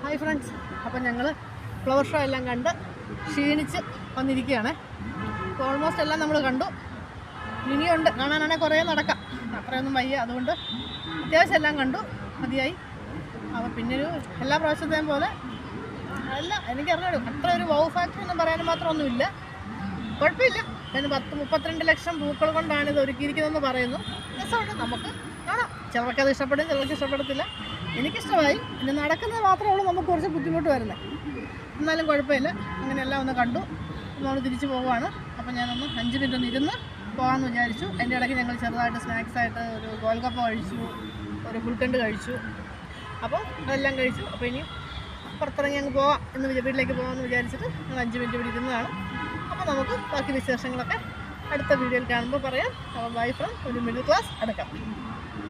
Hi friends, അപ്പം ഞങ്ങൾ flower show എല്ലാം കണ്ട് ക്ഷീണിച്ച് വന്നിരിക്കുകയാണ്. അപ്പോൾ ഓൾമോസ്റ്റ് എല്ലാം നമ്മൾ കണ്ടു. ഇനിയുണ്ട് കാണാനാണെങ്കിൽ കുറേ നടക്കാം, അത്രയൊന്നും വയ്യ. അതുകൊണ്ട് അത്യാവശ്യം എല്ലാം കണ്ടു, മതിയായി. അപ്പോൾ പിന്നൊരു എല്ലാ പ്രാവശ്യത്തെയും പോലെ അല്ല, എനിക്കറിഞ്ഞു അത്ര ഒരു വൗ ഫാക്ടർ ഒന്നും പറയാനും മാത്രമൊന്നുമില്ല. കുഴപ്പമില്ല. അതിന് 32 ലക്ഷം പൂക്കൾ കൊണ്ടാണ് ഇത് ഒരുക്കിയിരിക്കുന്നതെന്ന് പറയുന്നു. രസമുണ്ട്, നമുക്ക് കാണാം. ചിലർക്ക് അത് ഇഷ്ടപ്പെടും, ചിലർക്ക് ഇഷ്ടപ്പെടത്തില്ല. എനിക്കിഷ്ടമായി. പിന്നെ നടക്കുന്നത് മാത്രമേ ഉള്ളൂ നമുക്ക് കുറച്ച് ബുദ്ധിമുട്ട് വരുന്നത്. എന്നാലും കുഴപ്പമില്ല. അങ്ങനെയെല്ലാം ഒന്ന് കണ്ടു നമ്മൾ തിരിച്ചു പോവുകയാണ്. അപ്പോൾ ഞാനൊന്ന് 5 മിനിറ്റ് ഒന്ന് ഇരുന്ന് പോകാമെന്ന് വിചാരിച്ചു. എൻ്റെ ഇടയ്ക്ക് ഞങ്ങൾ ചെറുതായിട്ട് സ്നാക്സായിട്ട് ഒരു ഗോൽഗപ്പ കഴിച്ചു, ഒരു ഗുൽക്കണ്ട് കഴിച്ചു. അപ്പോൾ അതെല്ലാം കഴിച്ചു. അപ്പോൾ ഇനി പുറത്തിറങ്ങി അങ്ങ് പോവാം എന്ന് വീട്ടിലേക്ക് പോകാമെന്ന് വിചാരിച്ചിട്ട് ഞങ്ങൾ 5 മിനിറ്റ് ഇവിടെ ഇരുന്നതാണ്. അപ്പോൾ നമുക്ക് ബാക്കി വിശേഷങ്ങളൊക്കെ അടുത്ത വീഡിയോയിൽ കാണുമ്പോൾ പറയാം. അപ്പോൾ ബൈ ഫ്രം ഒരു മിഡിൽ ക്ലാസ് അടക്കം.